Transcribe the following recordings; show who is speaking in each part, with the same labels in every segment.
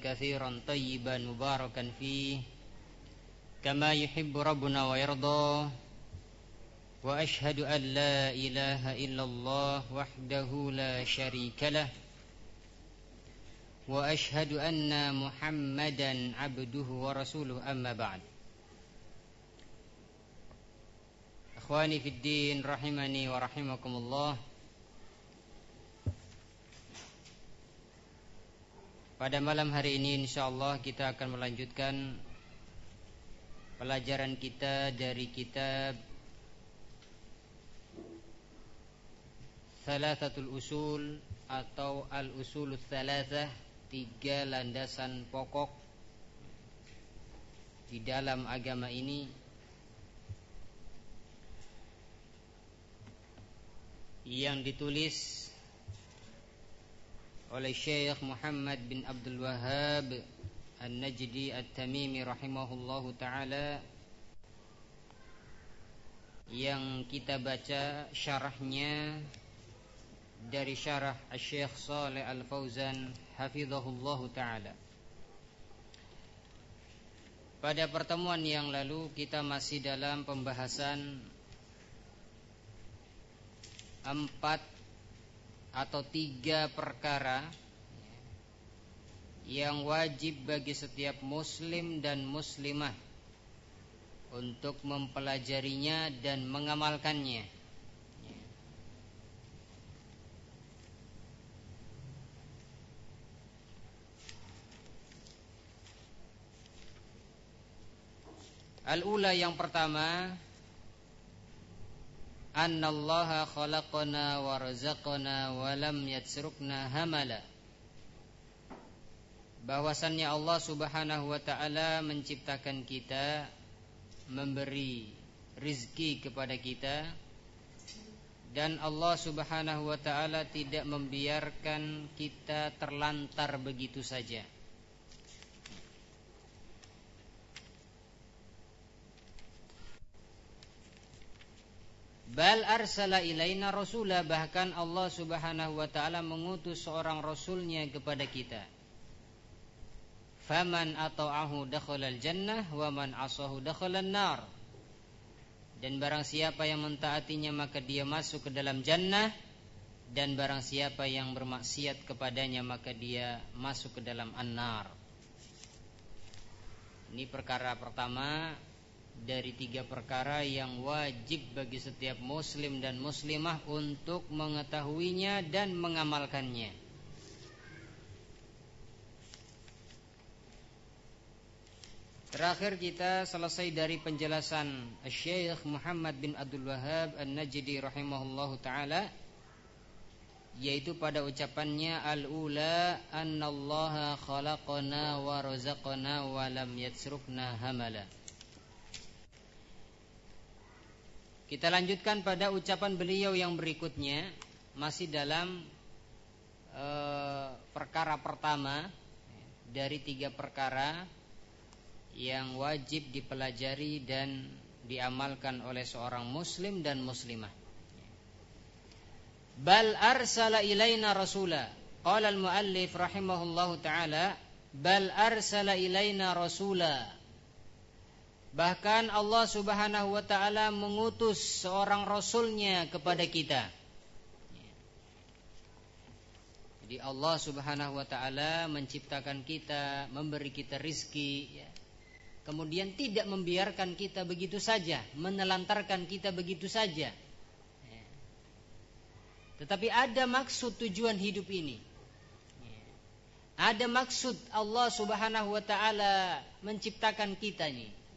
Speaker 1: كثيرا طيبا مباركا فيه كما يحب ربنا ويرضى وأشهد أن لا إله إلا الله وحده لا شريك له وأشهد أن محمدا عبده ورسوله أما بعد. Ikhwani fid din rahimani wa rahimakumullah. Pada malam hari ini insyaallah kita akan melanjutkan pelajaran kita dari kitab Thalathatul Usul atau Al-Usulul Thalathah, 3 landasan pokok di dalam agama ini, yang ditulis oleh Syekh Muhammad bin Abdul Wahhab An-Najdi At-Tamimi rahimahullahu ta'ala, yang kita baca syarahnya dari syarah Syekh Shalih Al-Fauzan hafizahullahu ta'ala. Pada pertemuan yang lalu kita masih dalam pembahasan 4 atau 3 perkara yang wajib bagi setiap muslim dan muslimah untuk mempelajarinya dan mengamalkannya. Al-ula, yang pertama, annallaha khalaqana wa razaqana wa lam yatsrukna hamala. Bahwasannya Allah Subhanahu wa ta'ala menciptakan kita, memberi rizki kepada kita, dan Allah Subhanahu wa ta'ala tidak membiarkan kita terlantar begitu saja. Bal arsala ilaina rasula, bahkan Allah Subhanahu wa ta'ala mengutus seorang rasulnya kepada kita. Faman ata'ahu dakhalal jannah wa man asahu dakhalan nar. Dan barang siapa yang mentaatinya maka dia masuk ke dalam jannah, dan barang siapa yang bermaksiat kepadanya maka dia masuk ke dalam an-nar. Ini perkara pertama dari 3 perkara yang wajib bagi setiap muslim dan muslimah untuk mengetahuinya dan mengamalkannya. Terakhir kita selesai dari penjelasan Syekh Muhammad bin Abdul Wahhab An-Najdi rahimahullahu ta'ala, yaitu pada ucapannya al-ula annallaha khalaqana wa razaqana wa lam yatsrukna hamala. Kita lanjutkan pada ucapan beliau yang berikutnya, masih dalam perkara pertama dari 3 perkara yang wajib dipelajari dan diamalkan oleh seorang muslim dan muslimah. Bal arsala ilaina rasula. Qala al-muallif rahimahullahu ta'ala, bal arsala ilaina rasula. Bahkan Allah Subhanahu wa ta'ala mengutus seorang rasulnya kepada kita. Jadi Allah Subhanahu wa ta'ala menciptakan kita, memberi kita rizki, kemudian tidak membiarkan kita begitu saja, menelantarkan kita begitu saja. Tetapi ada maksud tujuan hidup ini. Ada maksud Allah Subhanahu wa ta'ala menciptakan kita ini.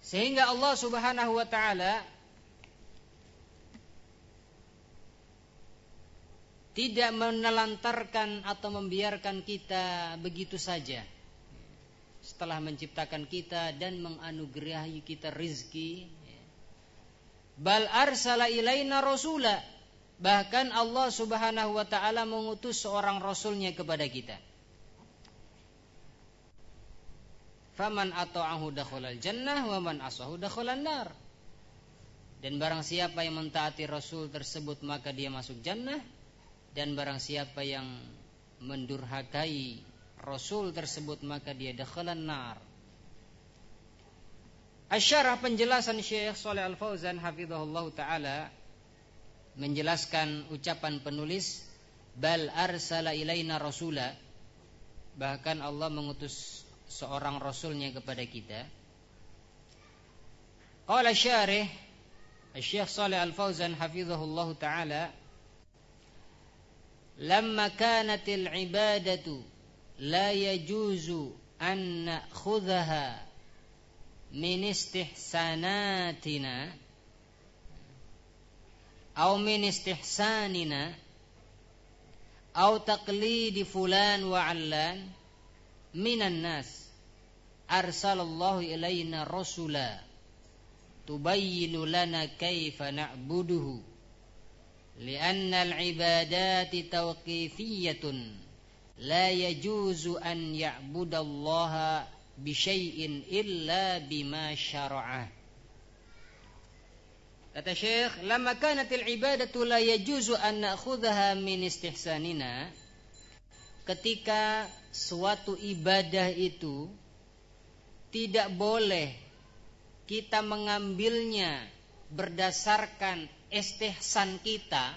Speaker 1: Sehingga Allah Subhanahu wa ta'ala tidak menelantarkan atau membiarkan kita begitu saja. Setelah menciptakan kita dan menganugerahi kita rizki, bal arsala ilaina rasula. Bahkan Allah Subhanahu wa ta'ala mengutus seorang rasulnya kepada kita. Faman ata'ahu dakhalal jannah wa man asahu dakhalan nar. Dan barang siapa yang mentaati Rasul tersebut maka dia masuk jannah, dan barang siapa yang mendurhakai Rasul tersebut maka dia dakhalan nar. Asyarah penjelasan Syekh Shalih Al-Fauzan hafizahullah taala menjelaskan ucapan penulis bal arsala ilaina rasula, bahkan Allah mengutus seorang rasulnya kepada kita. Qala syarih Syekh Shalih Al-Fauzan hafizahullah taala lamma kanatil ibadatu la yajuzu an na'khudhaha min istihsanatina aw min istihsanina aw taqlidi fulan wa 'allan minan nas arsalallahu ilaina rasula tubayyinu lana kaifa na'buduhu li'anna al-ibadati tawqifiyatun la yajuzu an ya'budallaha bisyai'in illa bima syara'a. Kata Syekh, lamma kanatil ibadatu la yajuzu an na'khudhaha min istihsanina, ketika suatu ibadah itu tidak boleh kita mengambilnya berdasarkan istihsan kita,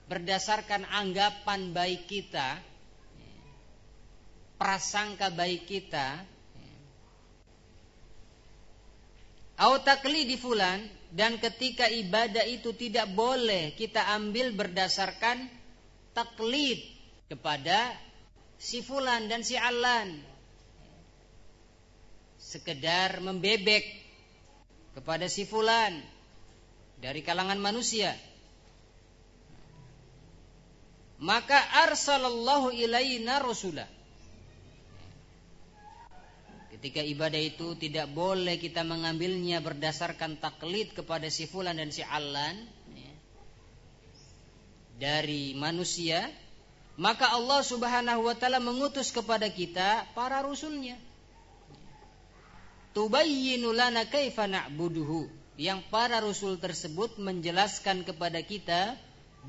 Speaker 1: berdasarkan anggapan baik kita, prasangka baik kita, au taqlidi fulan, dan ketika ibadah itu tidak boleh kita ambil berdasarkan taklid kepada si fulan dan si allan, sekedar membebek kepada si fulan dari kalangan manusia. Maka arsalallahu ilaina rasulah, ketika ibadah itu tidak boleh kita mengambilnya berdasarkan taklid kepada si fulan dan si allan dari manusia, maka Allah Subhanahu wa taala mengutus kepada kita para rasulnya. Tubayyinu lana kaifa na'buduhu, yang para rasul tersebut menjelaskan kepada kita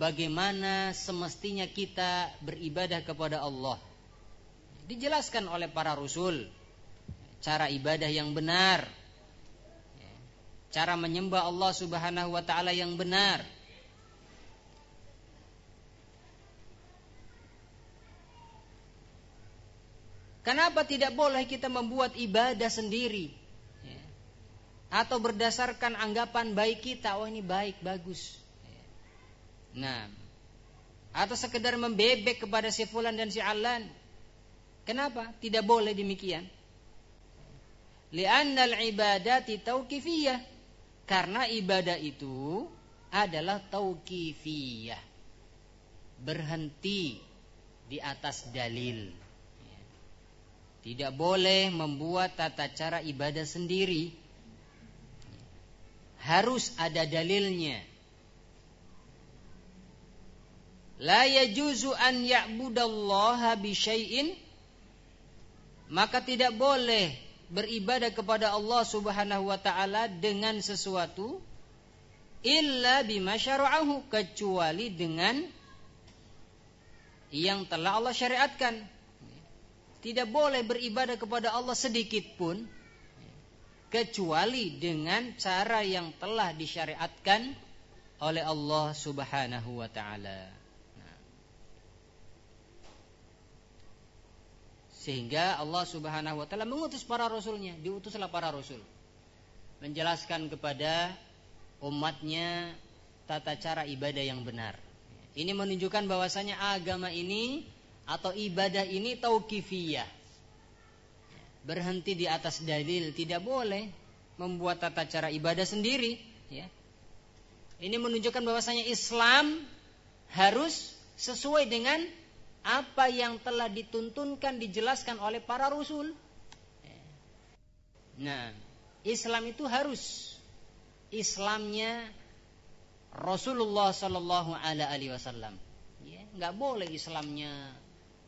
Speaker 1: bagaimana semestinya kita beribadah kepada Allah. Dijelaskan oleh para rasul cara ibadah yang benar, cara menyembah Allah Subhanahu wa taala yang benar. Kenapa tidak boleh kita membuat ibadah sendiri, atau berdasarkan anggapan baik kita, oh ini baik, bagus, nah, atau sekedar membebek kepada si fulan dan si allan? Kenapa tidak boleh demikian? Li'annal ibadati tauqifiyah, karena ibadah itu adalah tauqifiyah, berhenti di atas dalil. Tidak boleh membuat tata cara ibadah sendiri, harus ada dalilnya. La yajuzu an ya'budallaha bisyai'in, maka tidak boleh beribadah kepada Allah Subhanahu wa taala dengan sesuatu illa bima syara'ahu, kecuali dengan yang telah Allah syariatkan. Tidak boleh beribadah kepada Allah sedikit pun kecuali dengan cara yang telah disyariatkan oleh Allah Subhanahu wa taala. Sehingga Allah Subhanahu wa taala mengutus para rasulnya, diutuslah para rasul menjelaskan kepada umatnya tata cara ibadah yang benar. Ini menunjukkan bahwasanya agama ini atau ibadah ini tauqifiyah, berhenti di atas dalil, tidak boleh membuat tata cara ibadah sendiri, ya. Ini menunjukkan bahwasanya Islam harus sesuai dengan apa yang telah dituntunkan, dijelaskan oleh para rasul. Nah, Islam itu harus Islamnya Rasulullah sallallahu alaihi wasallam. Ya, enggak boleh Islamnya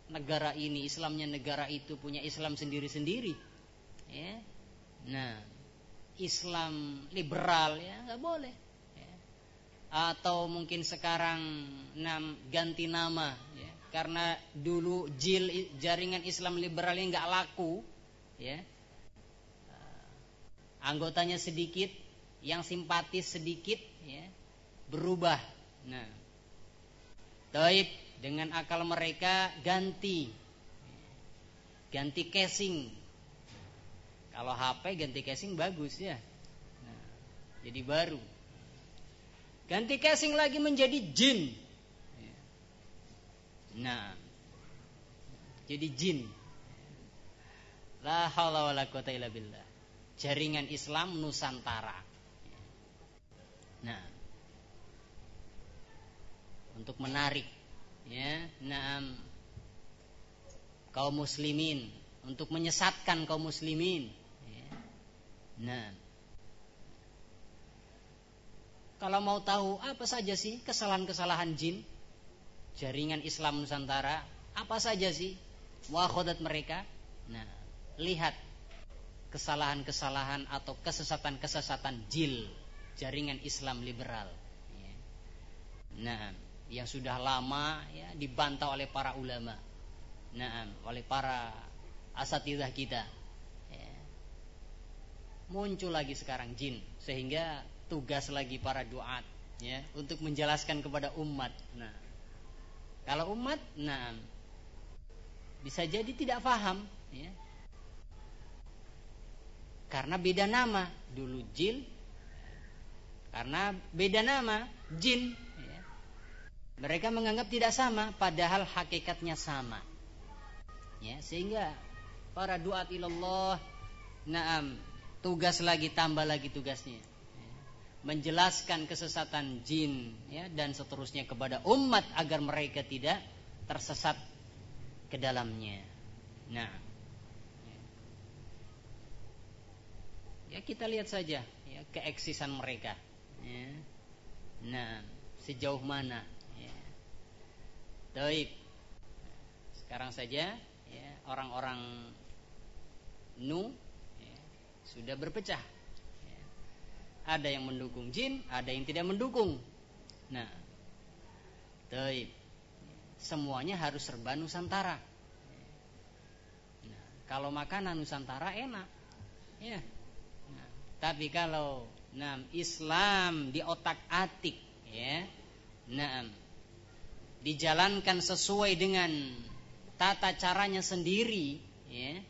Speaker 1: negara ini, Islamnya negara itu, punya Islam sendiri-sendiri. Ya. Nah, Islam liberal ya enggak boleh. Ya. atau mungkin sekarang ganti nama, ya. Karena dulu jaringan Islam liberal ini nggak laku, ya. Anggotanya sedikit, yang simpatis sedikit, ya, berubah. Nah, taib dengan akal mereka ganti casing. Kalau HP ganti casing bagus, ya. Nah, jadi baru. Ganti casing lagi menjadi jin. Nah, jadi jin. La haula wala quwata illa billah. Jaringan Islam Nusantara. Nah, untuk menarik, ya, kaum muslimin, untuk menyesatkan kaum muslimin. Ya. Nah, kalau mau tahu apa saja sih kesalahan-kesalahan jin jaringan Islam Nusantara, apa saja sih muakhadat mereka? Nah, lihat kesalahan-kesalahan atau kesesatan-kesesatan jaringan Islam liberal. Ya. Nah, yang sudah lama, ya, dibantah oleh para ulama. Nah, oleh para asatidzah kita. Ya. Muncul lagi sekarang jin, sehingga tugas lagi para duat, ya, untuk menjelaskan kepada umat. Nah, kalau umat, bisa jadi tidak paham, ya, karena beda nama. Dulu jin, karena beda nama jin, ya. Mereka menganggap tidak sama, padahal hakikatnya sama, ya. Sehingga para duat ilallah, tugas lagi, tambah lagi tugasnya, menjelaskan kesesatan jin, ya, dan seterusnya kepada umat agar mereka tidak tersesat ke dalamnya. Nah, ya, kita lihat saja, ya, keeksisan mereka, ya. Nah, sejauh mana, ya. Taib. Sekarang saja, ya, orang-orang ya, sudah berpecah. Ada yang mendukung jin, ada yang tidak mendukung. Nah, taib. Semuanya harus serba Nusantara. Nah, kalau makanan Nusantara enak, ya. Nah, tapi kalau Islam diotak-atik, ya, dijalankan sesuai dengan tata caranya sendiri, ya,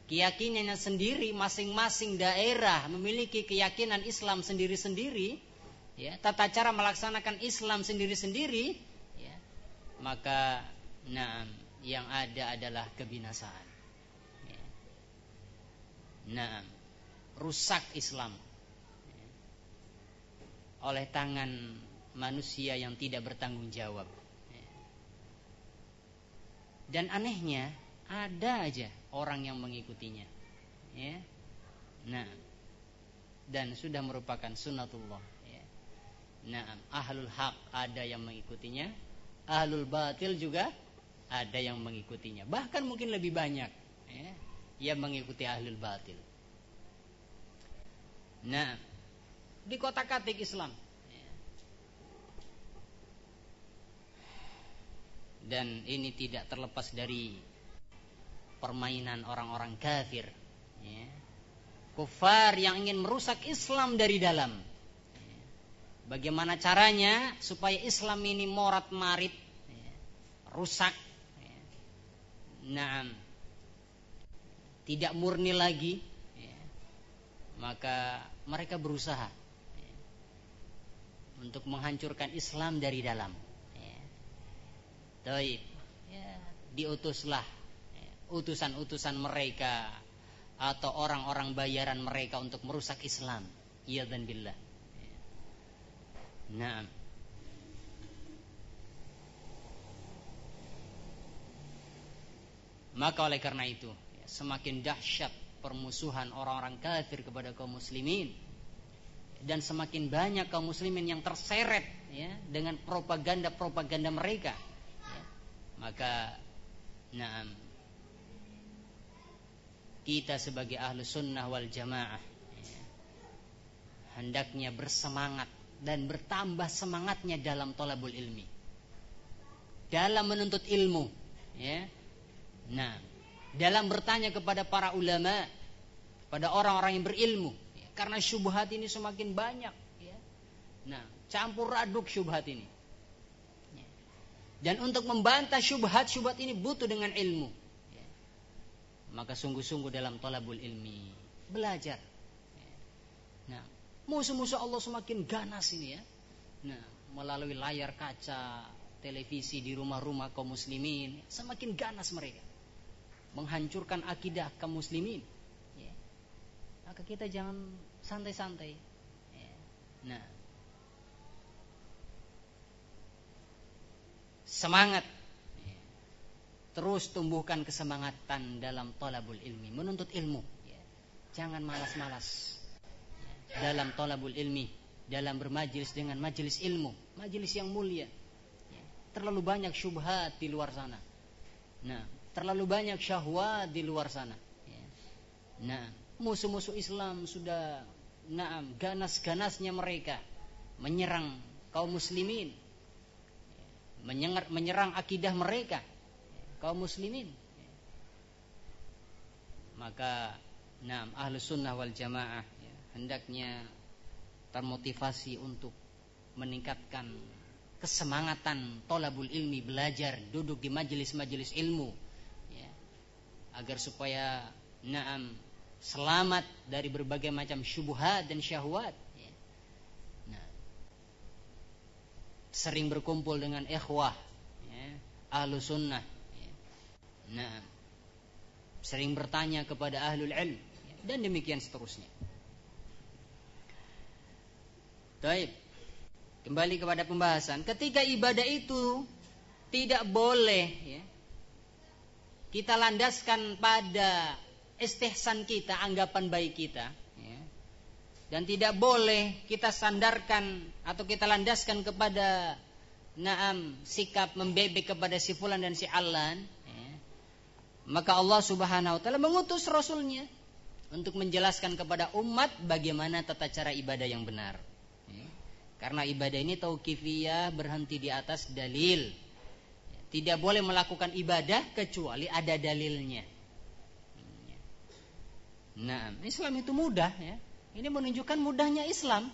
Speaker 1: keyakinannya sendiri, masing-masing daerah memiliki keyakinan Islam sendiri-sendiri, ya, tata cara melaksanakan Islam sendiri-sendiri, ya, maka yang ada adalah kebinasaan, ya. Rusak Islam, ya, oleh tangan manusia yang tidak bertanggung jawab, ya. Dan anehnya ada aja orang yang mengikutinya, ya. Nah, dan sudah merupakan sunnatullah, ya. Ahlul haq ada yang mengikutinya, ahlul batil juga ada yang mengikutinya, bahkan mungkin lebih banyak, ya, yang mengikuti ahlul batil. Nah, di kotak-katik Islam, ya. Dan ini tidak terlepas dari permainan orang-orang kafir, ya. Kufar yang ingin merusak Islam dari dalam, ya. Bagaimana caranya supaya Islam ini morat-marit, ya, rusak, ya. Tidak murni lagi, ya. Maka mereka berusaha, ya, untuk menghancurkan Islam dari dalam, ya. Taib, ya, diutuslah utusan-utusan mereka atau orang-orang bayaran mereka untuk merusak Islam. Iyadzan billah. Nah, maka oleh karena itu, semakin dahsyat permusuhan orang-orang kafir kepada kaum muslimin, dan semakin banyak kaum muslimin yang terseret, ya, dengan propaganda mereka, ya. Maka kita sebagai ahlu sunnah wal jamaah, ya, hendaknya bersemangat, dan bertambah semangatnya dalam thalabul ilmi, dalam menuntut ilmu, ya. Nah, dalam bertanya kepada para ulama, pada orang-orang yang berilmu, ya. Karena syubhat ini semakin banyak, ya. Nah, campur aduk syubhat ini, ya. Dan untuk membantah syubhat ini butuh dengan ilmu, ya. Maka sungguh-sungguh dalam thalabul ilmi, belajar, ya. Nah, musuh-musuh Allah semakin ganas ini, ya. Nah, melalui layar kaca televisi di rumah-rumah kaum muslimin, semakin ganas mereka menghancurkan akidah kaum muslimin, ya. Maka kita jangan santai-santai, ya. Nah, semangat, ya. Terus tumbuhkan kesemangatan dalam thalabul ilmi, menuntut ilmu, ya. Jangan malas-malas, ya. Dalam thalabul ilmi, dalam bermajelis dengan majelis ilmu, majelis yang mulia, ya. Terlalu banyak syubhat di luar sana. Nah, terlalu banyak syahwat di luar sana, ya. Nah, musuh-musuh Islam sudah ganas-ganasnya mereka menyerang kaum muslimin, ya. Menyerang akidah mereka, ya, kaum muslimin, ya. Maka ahlus sunnah wal jamaah, ya, hendaknya termotivasi untuk meningkatkan kesemangatan thalabul ilmi, belajar, duduk di majelis-majelis ilmu, agar supaya selamat dari berbagai macam syubhat dan syahwat, ya. Nah, sering berkumpul dengan ikhwah, ya, ahlu sunnah, ya. Nah, sering bertanya kepada ahlul ilm, ya, dan demikian seterusnya. Baik, kembali kepada pembahasan. Ketika ibadah itu tidak boleh, ya, kita landaskan pada istihsan kita, anggapan baik kita, ya. Dan tidak boleh kita sandarkan atau kita landaskan kepada sikap membebek kepada si fulan dan si alan, ya. Maka Allah Subhanahu wa taala mengutus rasulnya untuk menjelaskan kepada umat bagaimana tata cara ibadah yang benar, ya. Karena ibadah ini tauqifiyah, berhenti di atas dalil. Tidak boleh melakukan ibadah kecuali ada dalilnya. Nah, Islam itu mudah, ya. Ini menunjukkan mudahnya Islam.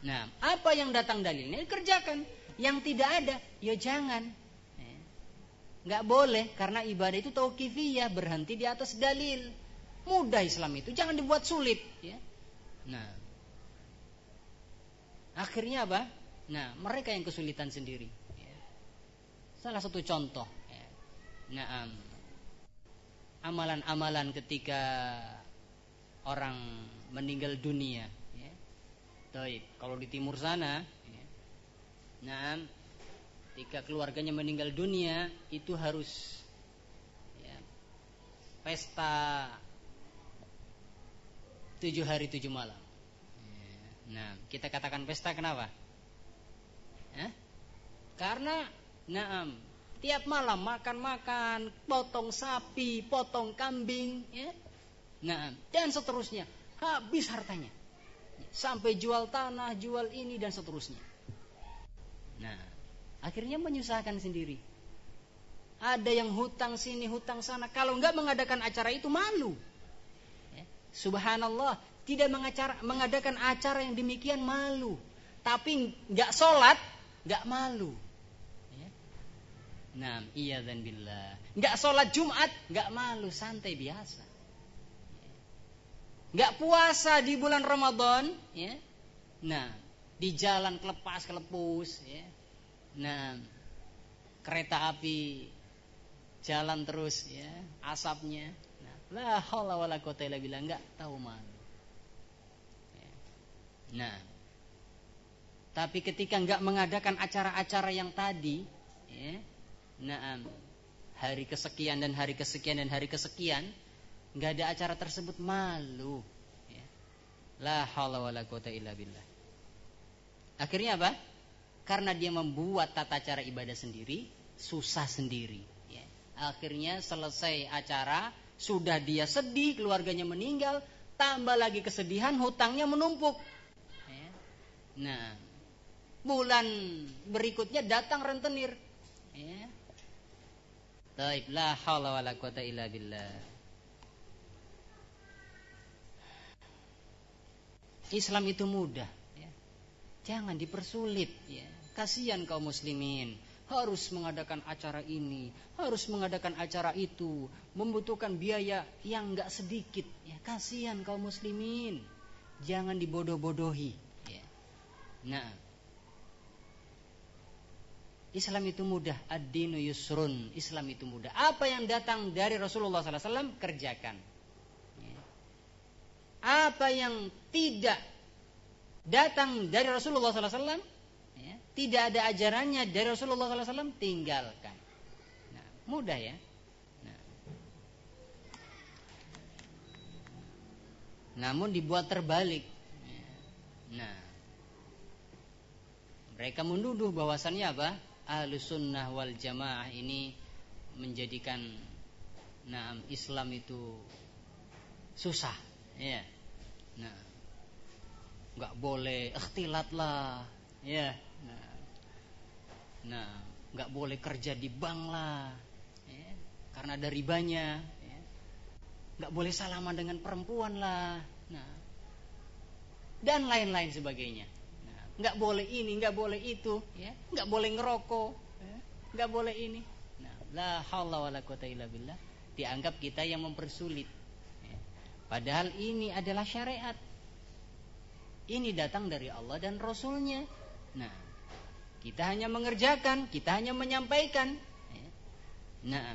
Speaker 1: Nah, apa yang datang dalilnya kerjakan. Yang tidak ada, ya jangan. Nggak boleh, karena ibadah itu tauqifiyah, berhenti di atas dalil. Mudah Islam itu, jangan dibuat sulit, ya. Nah, akhirnya apa? Nah, mereka yang kesulitan sendiri. Salah satu contoh, ya. Amalan-amalan ketika orang meninggal dunia, ya. Kalau di timur sana, ya. Ketika keluarganya meninggal dunia, itu harus, ya, pesta 7 hari 7 malam. Nah, kita katakan pesta kenapa? Karena tiap malam makan-makan, potong sapi, potong kambing, ya. Dan seterusnya, habis hartanya. Sampai jual tanah, jual ini dan seterusnya. Nah, akhirnya menyusahkan sendiri. Ada yang hutang sini, hutang sana. Kalau enggak mengadakan acara itu malu. Ya. Subhanallah, tidak mengadakan acara yang demikian malu. Tapi enggak sholat, enggak malu. Nah, iya dan billah. Enggak sholat Jumat, enggak malu, santai biasa. Enggak puasa di bulan Ramadan, ya. Nah, di jalan kelepas-kelepus, ya. Nah, kereta api jalan terus, ya, asapnya. Nah, la haula wala quwata illa billah, enggak tahu malu. Ya. Nah, tapi ketika enggak mengadakan acara-acara yang tadi, ya. Hari kesekian dan hari kesekian dan hari kesekian, enggak ada acara tersebut, malu, ya. La haula wala quwata illa billah. Akhirnya apa? Karena dia membuat tata cara ibadah sendiri, susah sendiri, ya. Akhirnya selesai acara, sudah dia sedih, keluarganya meninggal, tambah lagi kesedihan, hutangnya menumpuk, ya. Nah, bulan berikutnya datang rentenir. Ya. Taib, la haula wala quwata illa billah. Islam itu mudah, ya. Jangan dipersulit, ya. Kasihan kaum muslimin, harus mengadakan acara ini, harus mengadakan acara itu, membutuhkan biaya yang enggak sedikit, ya. Kasihan kaum muslimin. Jangan dibodoh-bodohi, ya. Nah, Islam itu mudah, ad-dinu yusrun. Islam itu mudah. Apa yang datang dari Rasulullah SAW kerjakan. Apa yang tidak datang dari Rasulullah SAW, ya, tidak ada ajarannya dari Rasulullah SAW, tinggalkan. Nah, mudah ya. Nah. Namun dibuat terbalik. Nah, mereka menuduh bahwasannya apa? Ahlus sunnah wal jamaah ini menjadikan Islam itu susah, ya. Nah, nggak boleh ikhtilat lah, ya. Nah, nggak boleh kerja di bank lah, ya, karena ada ribanya. Ya. Nggak boleh salaman dengan perempuan lah, nah, dan lain-lain sebagainya. Nah, nggak boleh ini, nggak boleh itu, ya. Nggak boleh ngerokok, ya. Nggak boleh ini. Nah, la haula wala quwata illa billah. Dianggap kita yang mempersulit. Padahal ini adalah syariat. Ini datang dari Allah dan Rasulnya. Nah, kita hanya mengerjakan, kita hanya menyampaikan. Nah,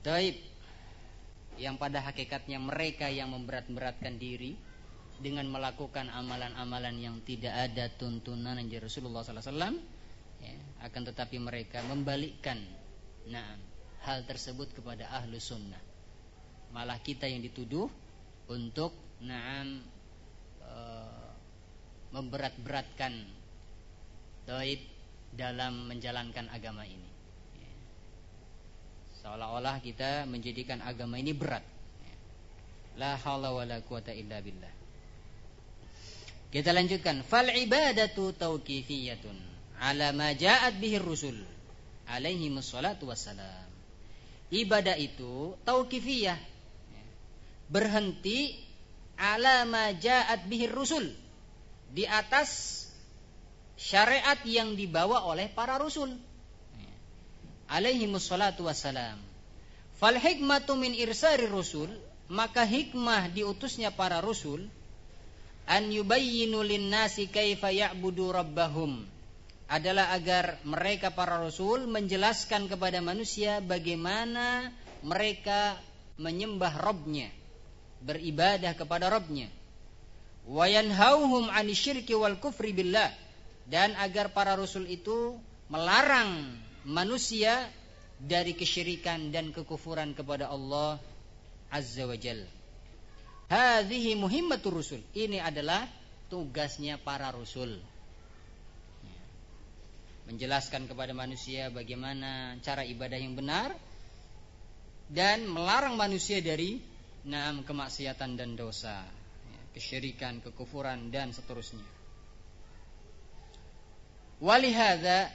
Speaker 1: taib. Yang pada hakikatnya mereka yang memberat-beratkan diri dengan melakukan amalan-amalan yang tidak ada tuntunan dari Rasulullah SAW, ya, akan tetapi mereka membalikkan hal tersebut kepada ahlu sunnah. Malah kita yang dituduh untuk memberat-beratkan taib dalam menjalankan agama ini. Seolah-olah kita menjadikan agama ini berat. La haula wala quwata illa billah. Kita lanjutkan. Fal ibadatu tauqifiyatun ala ma ja'at bihi rusul alaihi wassalatu wassalam. Ibadah itu tauqifiyah, berhenti ala ma ja'at bihi rusul, di atas syariat yang dibawa oleh para rasul alaihi wassalatu wassalam. Fal hikmatu min irsari rusul, maka hikmah diutusnya para rasul, an yubayyinu lin-nasi kaifa ya'budu rabbahum, adalah agar mereka para rasul menjelaskan kepada manusia bagaimana mereka menyembah Rabbnya, beribadah kepada Rabbnya. Wa yanhauhum 'anisyirki wal kufri billah, dan agar para rasul itu melarang manusia dari kesyirikan dan kekufuran kepada Allah Azza wa Jalla. Hadhihi muhimmatur rusul, ini adalah tugasnya para rasul. Menjelaskan kepada manusia bagaimana cara ibadah yang benar dan melarang manusia dari kemaksiatan dan dosa, kesyirikan, kekufuran dan seterusnya. Walihada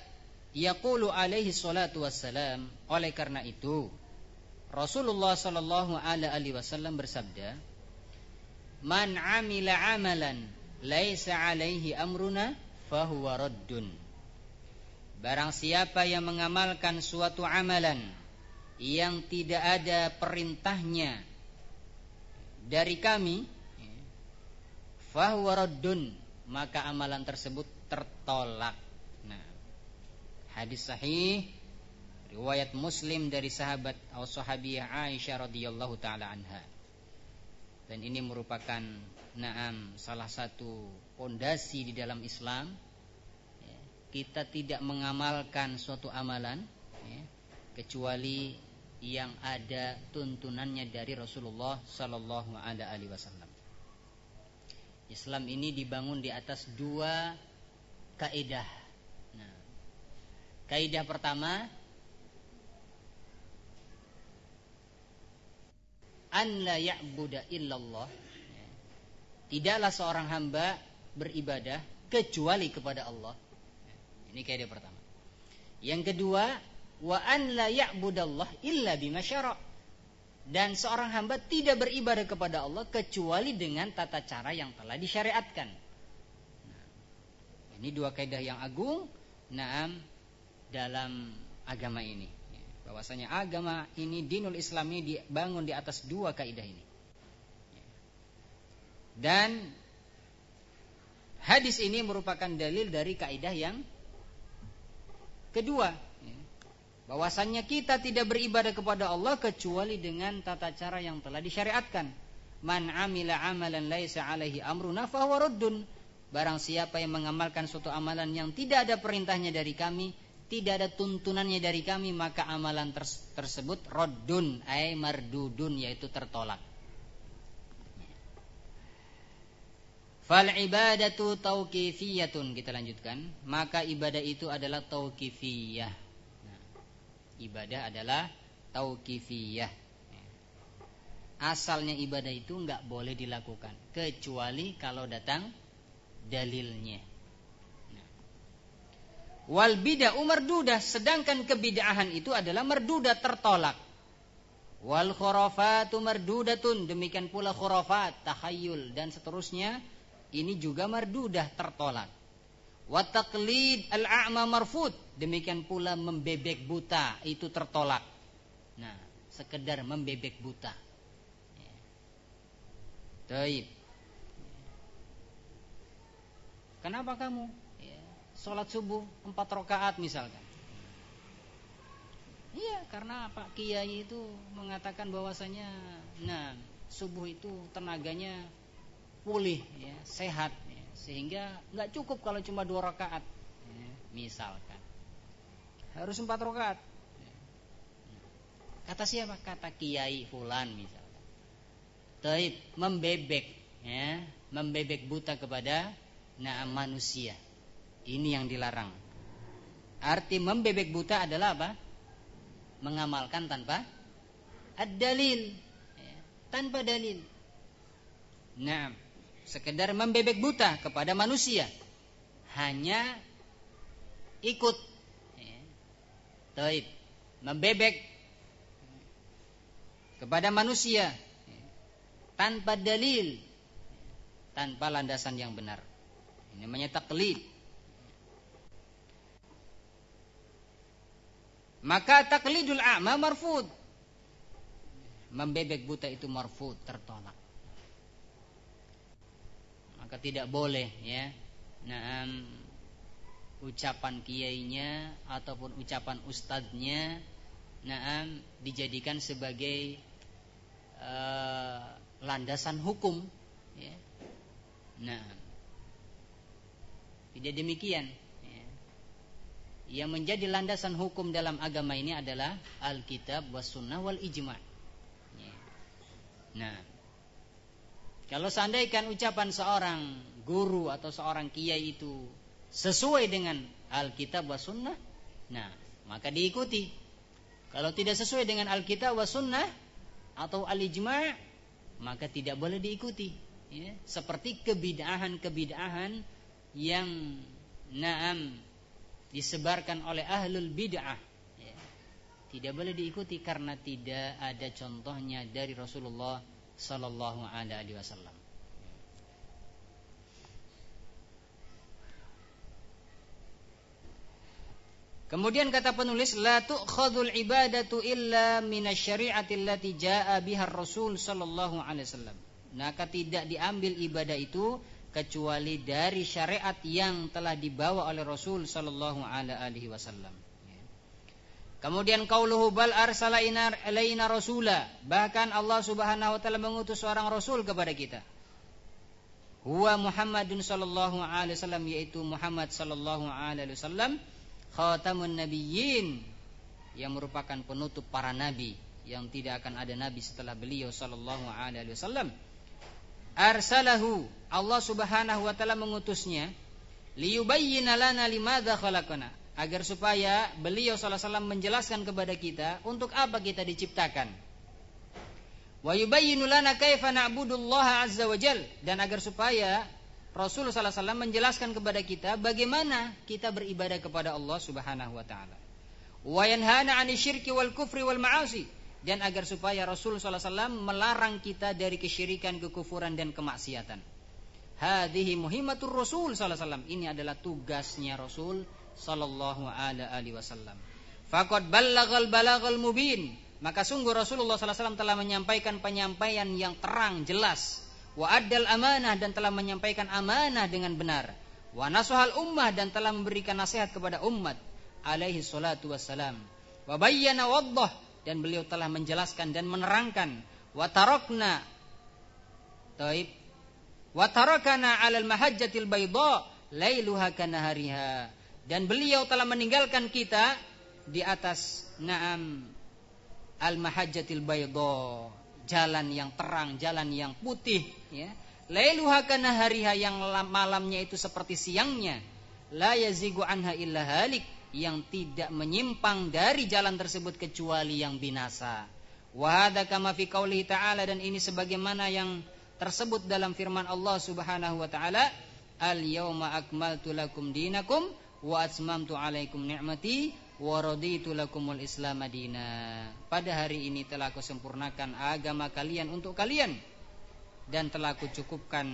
Speaker 1: yaqulu alaihi salatu wassalam, oleh karena itu Rasulullah sallallahu alaihi wasallam bersabda, man amila amalan laisa alaihi amruna fahuwa raddun. Barang siapa yang mengamalkan suatu amalan yang tidak ada perintahnya dari kami, fahuwa raddun, maka amalan tersebut tertolak. Nah, hadis sahih riwayat Muslim dari sahabat atau sahabiyah Aisyah radhiyallahu taala anha. Dan ini merupakan salah satu pondasi di dalam Islam. Kita tidak mengamalkan suatu amalan kecuali yang ada tuntunannya dari Rasulullah sallallahu alaihi wasallam. Islam ini dibangun di atas dua kaidah. Nah, kaidah pertama, an la ya'budu illallah, Tidaklah seorang hamba beribadah kecuali kepada Allah. Ini kaidah pertama. Yang kedua, wa an la ya'budallah illa bima syara'. Dan seorang hamba tidak beribadah kepada Allah kecuali dengan tata cara yang telah disyariatkan. Ini dua kaidah yang agung dalam agama ini. Bahwasanya agama ini, dinul Islam ini dibangun di atas dua kaidah ini. Dan hadis ini merupakan dalil dari kaidah yang kedua, bahwasannya kita tidak beribadah kepada Allah kecuali dengan tata cara yang telah disyariatkan. Man amila amalan laisa alaihi amruna fahuwa raddun. Barang siapa yang mengamalkan suatu amalan yang tidak ada perintahnya dari kami, tidak ada tuntunannya dari kami, maka amalan tersebut raddun ay mardudun, yaitu tertolak. Fal ibadatu tauqifiyatun, kita lanjutkan. Maka ibadah itu adalah tauqifiyah. Ibadah adalah tauqifiyah. Asalnya ibadah itu enggak boleh dilakukan kecuali kalau datang dalilnya. Wal bid'ah mardudah, sedangkan kebid'ahan itu adalah mardudah, tertolak. Wal khurafatu mardudatun, demikian pula khurafat, takhayul dan seterusnya, ini juga mardudah, tertolak. Wa taqlid al-a'ma marfud, demikian pula membebek buta, itu tertolak. Nah, sekedar membebek buta. Baik. Kenapa kamu sholat subuh 4 rakaat misalkan? Iya, karena Pak Kiai itu mengatakan bahwasanya subuh itu tenaganya pulih, sehat, sehingga nggak cukup kalau cuma 2 rakaat, misalkan harus 4 rakaat. Kata siapa? Kata Kiai Fulan misalkan. Taib, membebek buta kepada manusia. Ini yang dilarang. Arti membebek buta adalah apa? Mengamalkan tanpa ad-dalil, tanpa dalil. Sekedar membebek buta kepada manusia, hanya ikut. Taib, membebek kepada manusia tanpa dalil, tanpa landasan yang benar. Ini namanya taklid. Maka taklidul a'ma marfud. Membebek buta itu marfud, tertolak. Maka tidak boleh ucapan kiainya ataupun ucapan ustadznya dijadikan sebagai landasan hukum. Tidak demikian. Yang menjadi landasan hukum dalam agama ini adalah Alkitab was sunnah wal ijma'. Kalau seandainya ucapan seorang guru atau seorang kiai itu sesuai dengan Alkitab was sunnah, maka diikuti. Kalau tidak sesuai dengan Alkitab was sunnah atau al-ijma', maka tidak boleh diikuti. Seperti kebid'ahan yang disebarkan oleh ahlul bid'ah, tidak boleh diikuti karena tidak ada contohnya dari Rasulullah sallallahu alaihi wasallam. Kemudian kata penulis, la tu'khadhul ibadatu illa minasyari'ati allati jaa'a biha ar-rasul sallallahu alaihi wasallam. Maka tidak diambil ibadah itu kecuali dari syariat yang telah dibawa oleh Rasul sallallahu alaihi wasallam. Kemudian qauluhu bal arsala ilaina rasula, bahkan Allah Subhanahu wa taala mengutus seorang rasul kepada kita. Huwa Muhammadun sallallahu alaihi wasallam, yaitu Muhammad sallallahu alaihi wasallam, khatamun nabiyyin, yang merupakan penutup para nabi, yang tidak akan ada nabi setelah beliau sallallahu alaihi wasallam. Arsalahu, Allah Subhanahu wa taala mengutusnya, liyubayyina lana limadza khalaqana, agar supaya beliau sallallahu alaihi wasallam menjelaskan kepada kita untuk apa kita diciptakan. Wa yubayyinu lana kaifa na'budullaha azza wa jal, dan agar supaya Rasulullah sallallahu alaihi wasallam menjelaskan kepada kita bagaimana kita beribadah kepada Allah Subhanahu wa taala. Wa yanhana 'anil syirki wal kufri wal ma'asi, dan agar supaya Rasul sallallahu alaihi wasallam melarang kita dari kesyirikan, kekufuran dan kemaksiatan. Hadhihi muhimmatur Rasul sallallahu alaihi wasallam, ini adalah tugasnya Rasul sallallahu alaihi wasallam. Faqad ballaghal balaghal mubin, maka sungguh Rasulullah sallallahu alaihi wasallam telah menyampaikan penyampaian yang terang jelas. Wa addal amanah, dan telah menyampaikan amanah dengan benar. Wa nasahal ummah, dan telah memberikan nasihat kepada umat alaihi salatu wassalam. Wa bayyana waddah, dan beliau telah menjelaskan dan menerangkan. Wa tarakna alal mahajjatil bayda lailuha kanahariha, dan beliau telah meninggalkan kita di atas al mahajjatil bayda, jalan yang terang, jalan yang putih, ya. Lailuha kanahariha, yang malamnya itu seperti siangnya. La yazigu anha illa halik, yang tidak menyimpang dari jalan tersebut kecuali yang binasa. Wa hadza kama fi qoulihi ta'ala, dan ini sebagaimana yang tersebut dalam firman Allah Subhanahu wa taala, al yauma akmaltu lakum dinakum wa atmamtu alaikum ni'mati wa raditu lakumul islam madina. Pada hari ini telah aku sempurnakan agama kalian untuk kalian, dan telah aku cukupkan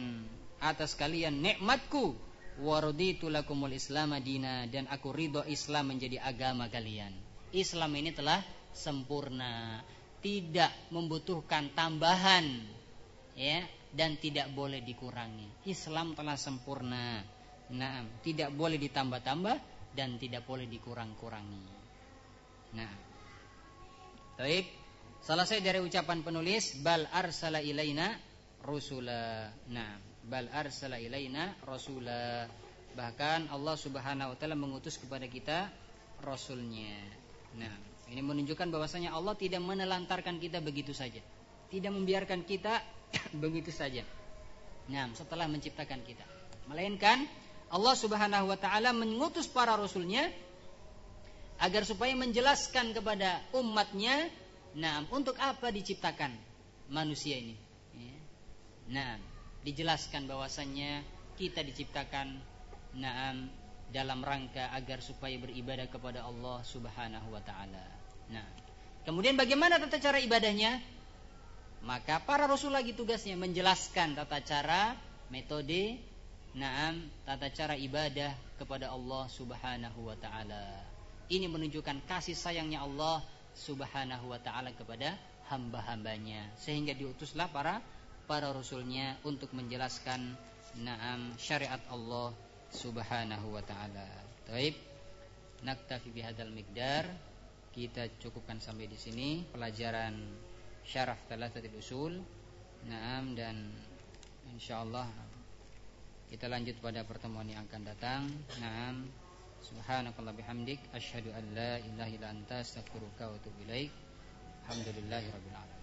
Speaker 1: atas kalian nikmatku. Wa raditu lakumul islam madina, dan aku ridho Islam menjadi agama kalian. Islam ini telah sempurna, tidak membutuhkan tambahan, ya, dan tidak boleh dikurangi. Islam telah sempurna. Nah, tidak boleh ditambah-tambah dan tidak boleh dikurang-kurangi. Nah, baik. Selesai dari ucapan penulis, bal arsala ilaina rusula. Nah, bal arsala ilaina rasula. Bahkan Allah Subhanahu wa taala mengutus kepada kita rasulnya. Nah, ini menunjukkan bahwasanya Allah tidak menelantarkan kita begitu saja. Tidak membiarkan kita begitu saja. Nah, setelah menciptakan kita, melainkan Allah Subhanahu wa taala mengutus para rasulnya agar supaya menjelaskan kepada umatnya, nah, untuk apa diciptakan manusia ini. Nah, dijelaskan bahwasannya kita diciptakan, nah, dalam rangka agar supaya beribadah kepada Allah Subhanahu wa taala. Nah, kemudian bagaimana tata cara ibadahnya? Maka para rasul lagi tugasnya menjelaskan tata cara, metode, tata cara ibadah kepada Allah Subhanahu wa taala. Ini menunjukkan kasih sayangnya Allah Subhanahu wa taala kepada hamba-hambanya, sehingga diutuslah para rasulnya untuk menjelaskan syariat Allah Subhanahu wa taala. Baik, naktafi bihadzal miqdar. Kita cukupkan sampai di sini pelajaran syarah Thalathatul Usul. Dan insyaallah kita lanjut pada pertemuan yang akan datang. Subhanakallah bihamdik asyhadu an la ilaha illa anta astaghfiruka wa atubu ilaik. Alhamdulillahirabbil alamin.